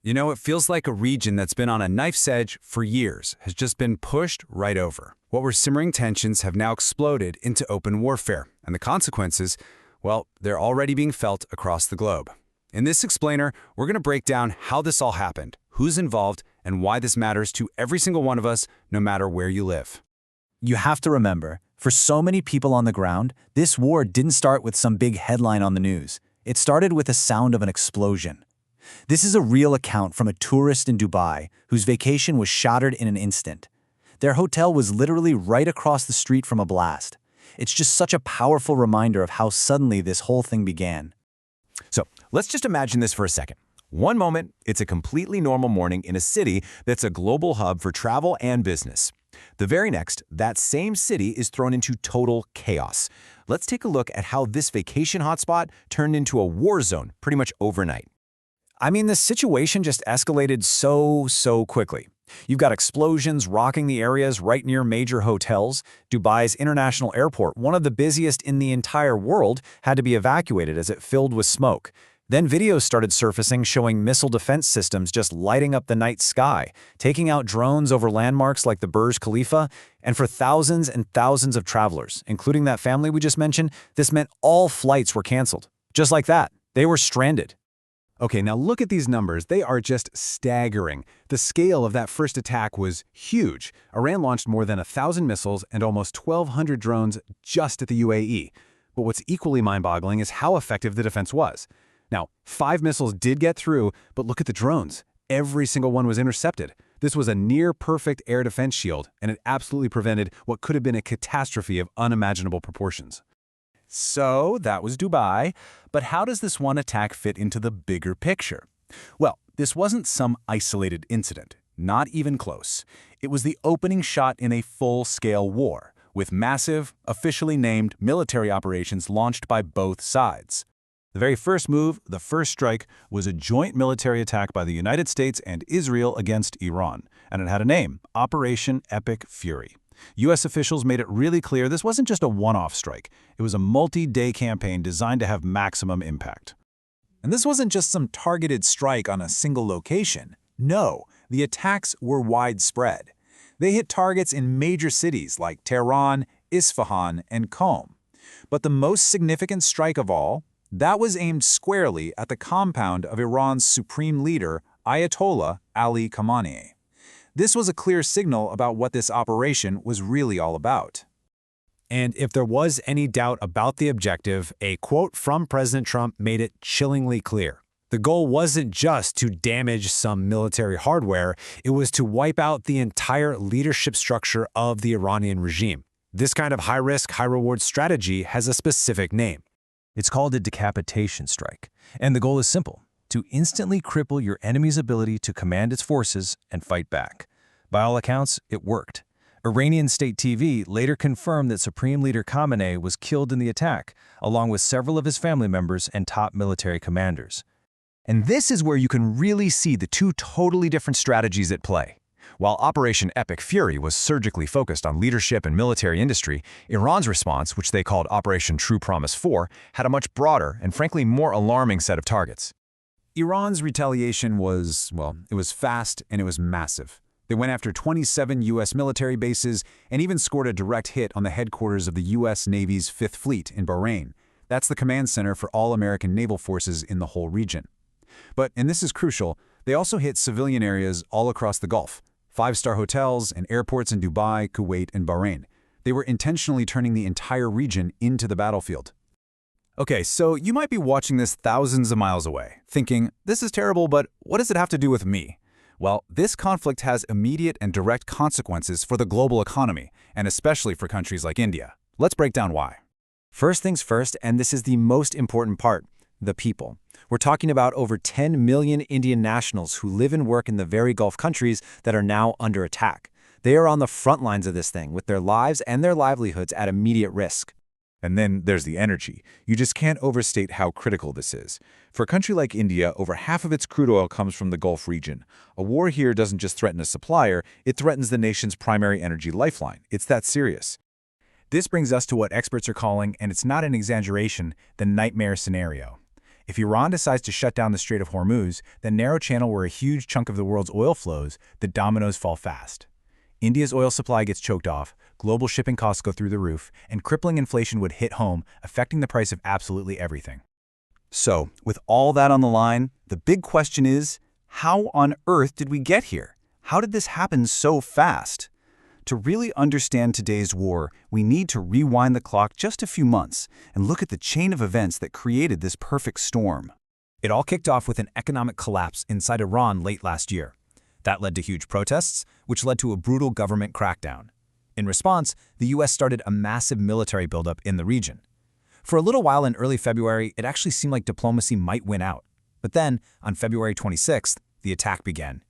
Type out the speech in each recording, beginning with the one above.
It feels like a region that's been on a knife's edge for years has just been pushed right over. What were simmering tensions have now exploded into open warfare, and the consequences, well, they're already being felt across the globe. In this explainer, we're going to break down how this all happened, who's involved, and why this matters to every single one of us, no matter where you live. You have to remember, for so many people on the ground, this war didn't start with some big headline on the news. It started with the sound of an explosion. This is a real account from a tourist in Dubai whose vacation was shattered in an instant. Their hotel was literally right across the street from a blast. It's just such a powerful reminder of how suddenly this whole thing began. So let's just imagine this for a second. One moment, it's a completely normal morning in a city that's a global hub for travel and business. The very next, that same city is thrown into total chaos. Let's take a look at how this vacation hotspot turned into a war zone pretty much overnight. I mean, the situation just escalated so quickly. You've got explosions rocking the areas right near major hotels. Dubai's international airport, one of the busiest in the entire world, had to be evacuated as it filled with smoke. Then videos started surfacing showing missile defense systems just lighting up the night sky, taking out drones over landmarks like the Burj Khalifa. And for thousands and thousands of travelers, including that family we just mentioned, this meant all flights were canceled. Just like that, they were stranded. Okay, now look at these numbers. They are just staggering. The scale of that first attack was huge. Iran launched more than 1,000 missiles and almost 1,200 drones just at the UAE. But what's equally mind-boggling is how effective the defense was. Now, 5 missiles did get through, but look at the drones. Every single one was intercepted. This was a near-perfect air defense shield, and it absolutely prevented what could have been a catastrophe of unimaginable proportions. So that was Dubai, but how does this one attack fit into the bigger picture? Well, this wasn't some isolated incident, not even close. It was the opening shot in a full-scale war, with massive, officially named military operations launched by both sides. The very first move, the first strike, was a joint military attack by the United States and Israel against Iran, and it had a name, Operation Epic Fury. U.S. officials made it really clear this wasn't just a one-off strike. It was a multi-day campaign designed to have maximum impact. And this wasn't just some targeted strike on a single location. No, the attacks were widespread. They hit targets in major cities like Tehran, Isfahan, and Qom. But the most significant strike of all, that was aimed squarely at the compound of Iran's supreme leader, Ayatollah Ali Khamenei. This was a clear signal about what this operation was really all about. And if there was any doubt about the objective, a quote from President Trump made it chillingly clear. The goal wasn't just to damage some military hardware, it was to wipe out the entire leadership structure of the Iranian regime. This kind of high-risk, high-reward strategy has a specific name. It's called a decapitation strike, and the goal is simple: to instantly cripple your enemy's ability to command its forces and fight back. By all accounts, it worked. Iranian state TV later confirmed that Supreme Leader Khamenei was killed in the attack, along with several of his family members and top military commanders. And this is where you can really see the two totally different strategies at play. While Operation Epic Fury was surgically focused on leadership and military industry, Iran's response, which they called Operation True Promise 4, had a much broader and frankly more alarming set of targets. Iran's retaliation was, well, it was fast and it was massive. They went after 27 U.S. military bases and even scored a direct hit on the headquarters of the U.S. Navy's 5th Fleet in Bahrain. That's the command center for all American naval forces in the whole region. But, and this is crucial, they also hit civilian areas all across the Gulf, 5-star hotels and airports in Dubai, Kuwait, and Bahrain. They were intentionally turning the entire region into the battlefield. Okay, so you might be watching this thousands of miles away, thinking, this is terrible, but what does it have to do with me? Well, this conflict has immediate and direct consequences for the global economy, and especially for countries like India. Let's break down why. First things first, and this is the most important part, the people. We're talking about over 10 million Indian nationals who live and work in the very Gulf countries that are now under attack. They are on the front lines of this thing, with their lives and their livelihoods at immediate risk. And then there's the energy. You just can't overstate how critical this is. For a country like India, over half of its crude oil comes from the Gulf region. A war here doesn't just threaten a supplier, it threatens the nation's primary energy lifeline. It's that serious. This brings us to what experts are calling, and it's not an exaggeration, the nightmare scenario. If Iran decides to shut down the Strait of Hormuz, that narrow channel where a huge chunk of the world's oil flows, the dominoes fall fast. India's oil supply gets choked off, global shipping costs go through the roof, and crippling inflation would hit home, affecting the price of absolutely everything. So, with all that on the line, the big question is, how on earth did we get here? How did this happen so fast? To really understand today's war, we need to rewind the clock just a few months and look at the chain of events that created this perfect storm. It all kicked off with an economic collapse inside Iran late last year. That led to huge protests, which led to a brutal government crackdown. In response, the U.S. started a massive military buildup in the region. For a little while in early February, it actually seemed like diplomacy might win out. But then, on February 26th, the attack began.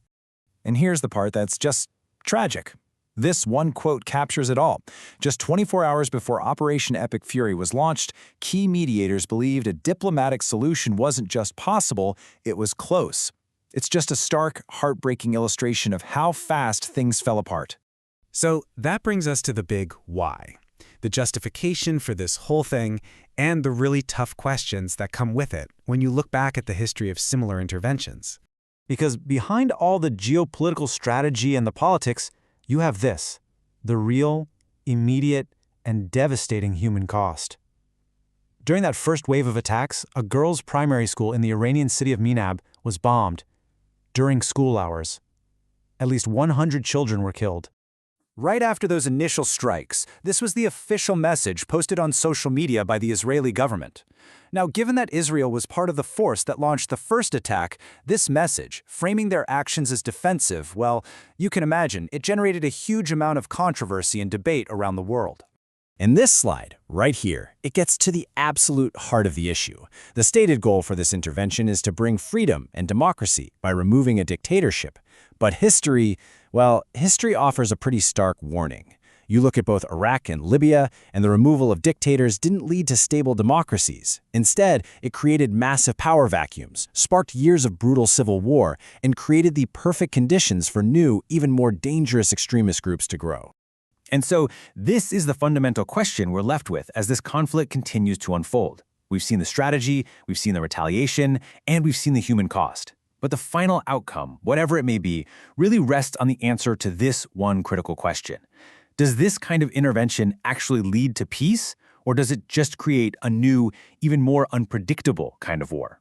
And here's the part that's just tragic. This one quote captures it all. Just 24 hours before Operation Epic Fury was launched, key mediators believed a diplomatic solution wasn't just possible, it was close. It's just a stark, heartbreaking illustration of how fast things fell apart. So that brings us to the big why, the justification for this whole thing, and the really tough questions that come with it when you look back at the history of similar interventions. Because behind all the geopolitical strategy and the politics, you have this, the real, immediate, and devastating human cost. During that first wave of attacks, a girls' primary school in the Iranian city of Minab was bombed during school hours. At least 100 children were killed. Right after those initial strikes, this was the official message posted on social media by the Israeli government. Now, given that Israel was part of the force that launched the first attack, this message, framing their actions as defensive, well, you can imagine, it generated a huge amount of controversy and debate around the world. In this slide, right here, it gets to the absolute heart of the issue. The stated goal for this intervention is to bring freedom and democracy by removing a dictatorship. But history offers a pretty stark warning. You look at both Iraq and Libya, and the removal of dictators didn't lead to stable democracies. Instead, it created massive power vacuums, sparked years of brutal civil war, and created the perfect conditions for new, even more dangerous extremist groups to grow. And so this is the fundamental question we're left with as this conflict continues to unfold. We've seen the strategy, we've seen the retaliation, and we've seen the human cost. But the final outcome, whatever it may be, really rests on the answer to this one critical question. Does this kind of intervention actually lead to peace, or does it just create a new, even more unpredictable kind of war?